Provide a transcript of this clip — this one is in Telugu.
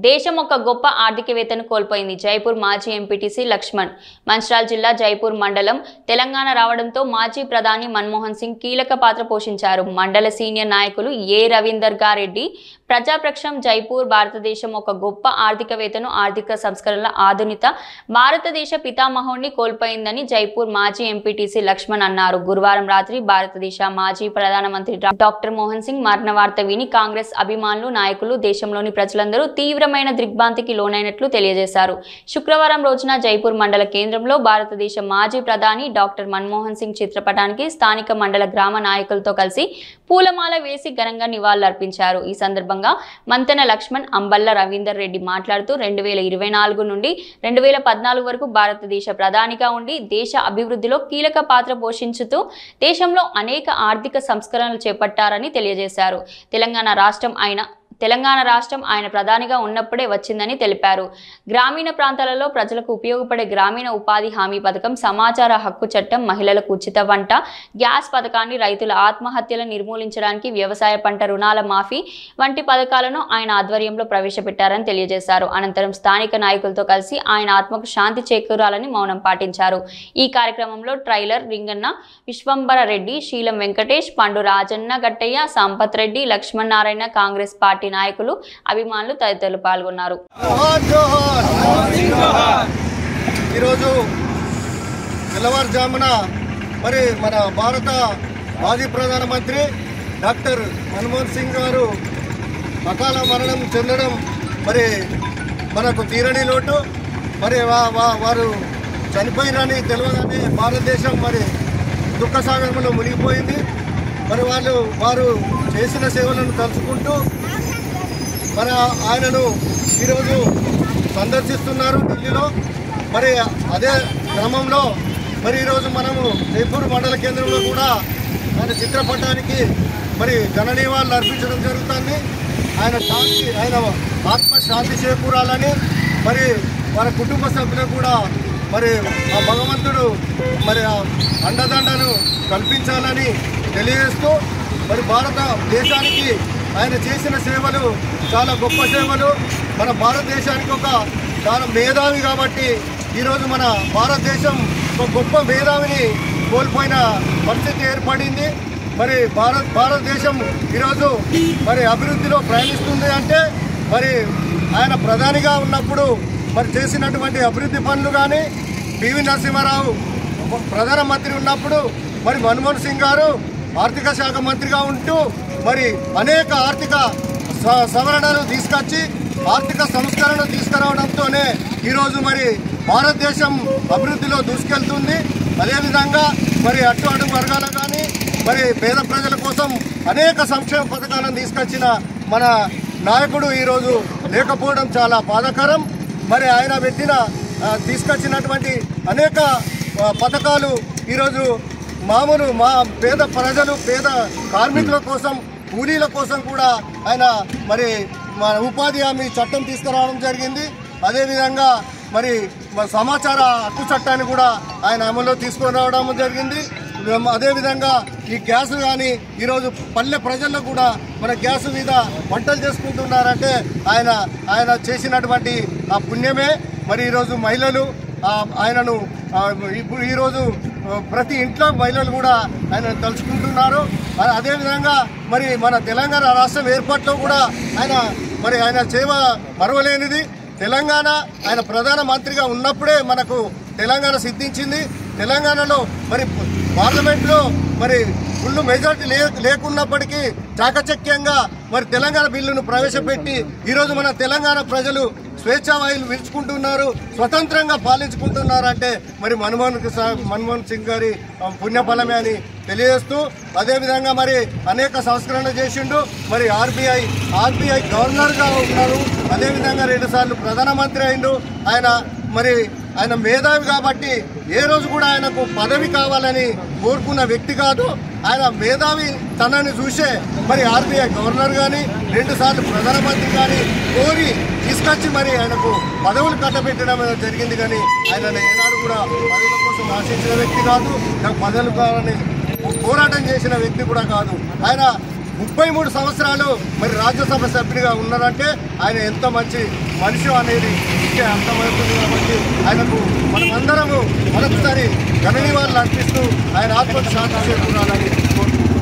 దేశం ఒక గొప్ప ఆర్థికవేత్తను కోల్పోయింది. జైపూర్ మాజీ ఎంపీటీసీ లక్ష్మణ్. మంచిర్యాల జిల్లా జైపూర్ మండలం తెలంగాణ రావడంతో మాజీ ప్రధాని మన్మోహన్ సింగ్ కీలక పాత్ర పోషించారు. మండల సీనియర్ నాయకులు ఏ రవీందర్ గారెడ్డి ప్రజాపక్షం జైపూర్ భారతదేశం ఒక గొప్ప ఆర్థికవేత్తను, ఆర్థిక సంస్కరణల ఆధునిక భారతదేశ పితామహుడిని కోల్పోయిందని జైపూర్ మాజీ ఎంపీటీసీ లక్ష్మణ్ అన్నారు. గురువారం రాత్రి భారతదేశ మాజీ ప్రధానమంత్రి డాక్టర్ మన్మోహన్ సింగ్ మరణ వార్త విని కాంగ్రెస్ అభిమానులు, నాయకులు, దేశంలోని ప్రజలందరూ తీవ్రమైన దిగ్భ్రాంతికి లోనైనట్లు తెలియజేశారు. శుక్రవారం రోజున జైపూర్ మండల కేంద్రంలో భారతదేశ మాజీ ప్రధాని డాక్టర్ మన్మోహన్ సింగ్ చిత్రపటానికి స్థానిక మండల గ్రామ నాయకులతో కలిసి పూలమాల వేసి ఘనంగా నివాళులర్పించారు. ఈ సందర్భంగా మంతెన లక్ష్మణ్, అంబల్ల రవీందర్ రెడ్డి మాట్లాడుతూ 2024 నుండి 2014 వరకు భారతదేశ ప్రధానిగా ఉండి దేశ అభివృద్ధిలో కీలక పాత్ర పోషించుతూ దేశంలో అనేక ఆర్థిక సంస్కరణలు చేపట్టారని తెలియజేశారు. తెలంగాణ రాష్ట్రం ఆయన ప్రధానిగా ఉన్నప్పుడే వచ్చిందని తెలిపారు. గ్రామీణ ప్రాంతాలలో ప్రజలకు ఉపయోగపడే గ్రామీణ ఉపాధి హామీ పథకం, సమాచార హక్కు చట్టం, మహిళలకు ఉచిత వంట గ్యాస్ పథకాన్ని, రైతుల ఆత్మహత్యలను నిర్మూలించడానికి వ్యవసాయ పంట రుణాల మాఫీ వంటి పథకాలను ఆయన ఆధ్వర్యంలో ప్రవేశపెట్టారని తెలియజేశారు. అనంతరం స్థానిక నాయకులతో కలిసి ఆయన ఆత్మకు శాంతి చేకూరాలని మౌనం పాటించారు. ఈ కార్యక్రమంలో ట్రైలర్ రింగన్న, విశ్వంబర రెడ్డి, శీలం వెంకటేష్, పండు రాజన్న గట్టయ్య, సంపత్ రెడ్డి, లక్ష్మణ్ నారాయణ, కాంగ్రెస్ పార్టీ నాయకులు, అభిమానులు తదితరులు పాల్గొన్నారు. ఈరోజు తెల్లవారుజామున మరి మన భారత మాజీ ప్రధానమంత్రి డాక్టర్ మన్మోహన్ సింగ్ గారు అకాల మరణం చెందడం మరి మనకు తీరని లోటు. మరి వారు చనిపోయినని తెలియదని భారతదేశం మరి దుఃఖ సాగరంలో మునిగిపోయింది. మరి వారు చేసిన సేవలను తలుచుకుంటూ మరి ఆయనను ఈరోజు సందర్శిస్తున్నారు ఢిల్లీలో. మరి అదే క్రమంలో మరి ఈరోజు మనము జైపూర్ మండల కేంద్రంలో కూడా ఆయన చిత్రపటానికి మరి ఘన నివాళులు అర్పించడం జరుగుతుంది. ఆయన ఆత్మశాంతి చేకూరాలని, మరి వారి కుటుంబ సభ్యులకు కూడా మరి ఆ భగవంతుడు మరి అండదండను కల్పించాలని తెలియజేస్తూ, మరి భారతదేశానికి ఆయన చేసిన సేవలు చాలా గొప్ప సేవలు. మన భారతదేశానికి ఒక చాలా మేధావి కాబట్టి ఈరోజు మన భారతదేశం ఒక గొప్ప మేధావిని కోల్పోయిన పరిస్థితి ఏర్పడింది. మరి భారతదేశం ఈరోజు మరి అభివృద్ధిలో ప్రయాణిస్తుంది అంటే మరి ఆయన ప్రధానిగా ఉన్నప్పుడు మరి చేసినటువంటి అభివృద్ధి పనులు కానీ, పివి నరసింహారావు ప్రధానమంత్రి ఉన్నప్పుడు మరి మన్మోహన్ సింగ్ గారు ఆర్థిక శాఖ మంత్రిగా ఉంటూ మరి అనేక ఆర్థిక సవరణలు తీసుకొచ్చి ఆర్థిక సంస్కరణలు తీసుకురావడంతోనే ఈరోజు మరి భారతదేశం అభివృద్ధిలో దూసుకెళ్తుంది. అదేవిధంగా మరి అట్టడుగు వర్గాల కానీ మరి పేద ప్రజల కోసం అనేక సంక్షేమ పథకాలను తీసుకొచ్చిన మన నాయకుడు ఈరోజు లేకపోవడం చాలా బాధాకరం. మరి ఆయన తీసుకొచ్చినటువంటి అనేక పథకాలు ఈరోజు పేద ప్రజలు, పేద కార్మికుల కోసం, కూలీల కోసం కూడా ఆయన మరి ఉపాధి హామీ చట్టం తీసుకురావడం జరిగింది. అదేవిధంగా మరి సమాచార హక్కు చట్టాన్ని కూడా ఆయన అమల్లో తీసుకొని రావడం జరిగింది. అదేవిధంగా ఈ గ్యాస్ కానీ ఈరోజు పల్లె ప్రజల్లో కూడా మన గ్యాస్ మీద వంటలు చేసుకుంటున్నారంటే ఆయన చేసినటువంటి ఆ పుణ్యమే. మరి ఈరోజు మహిళలు ఆయనను ఈరోజు ప్రతి ఇంట్లో మహిళలు కూడా ఆయన తలుచుకుంటున్నారు. అదేవిధంగా మరి మన తెలంగాణ రాష్ట్రం ఏర్పాటులో కూడా ఆయన సేవ మరవలేనిది. తెలంగాణ ఆయన ప్రధానమంత్రిగా ఉన్నప్పుడే మనకు తెలంగాణ సిద్ధించింది. తెలంగాణలో మరి పార్లమెంట్లో మరి ఫుల్ మెజార్టీ లేకున్నప్పటికీ చాకచక్యంగా మరి తెలంగాణ బిల్లును ప్రవేశపెట్టి ఈరోజు మన తెలంగాణ ప్రజలు స్వేచ్ఛావాయులు విరుచుకుంటున్నారు, స్వతంత్రంగా పాలించుకుంటున్నారు అంటే మరి మన్మోహన్ సింగ్ గారి పుణ్యఫలమే అని తెలియజేస్తూ, అదేవిధంగా మరి అనేక సంస్కరణలు చేసిండు. మరి ఆర్బీఐ గవర్నర్గా ఉన్నారు. అదేవిధంగా 2 సార్లు ప్రధానమంత్రి అయిండు. ఆయన మేధావి కాబట్టి ఏ రోజు కూడా ఆయనకు పదవి కావాలని కోరుకున్న వ్యక్తి కాదు. ఆయన మేధావి తనని చూసే మరి ఆర్బీఐ గవర్నర్ కానీ 2 సార్లు ప్రధానమంత్రి కానీ కోరి తీసుకొచ్చి మరి ఆయనకు పదవులు కట్టబెట్టడం జరిగింది. కానీ ఆయన ఏనాడు కూడా పదవుల కోసం ఆశించిన వ్యక్తి కాదు, నాకు పదవులు కావాలని పోరాటం చేసిన వ్యక్తి కూడా కాదు. ఆయన 33 సంవత్సరాలు మరి రాజ్యసభ సభ్యుడిగా ఉన్నారంటే ఆయన ఎంత మంచి మనిషి అనేది ఇంకే అర్థమవుతుంది. కాబట్టి ఆయనకు మనమందరము మరొకసారి ఘన నివాళులు అర్పిస్తూ ఆయన ఆత్మకు శాంతి చేకూరాలని కోరుకుంటున్నాం.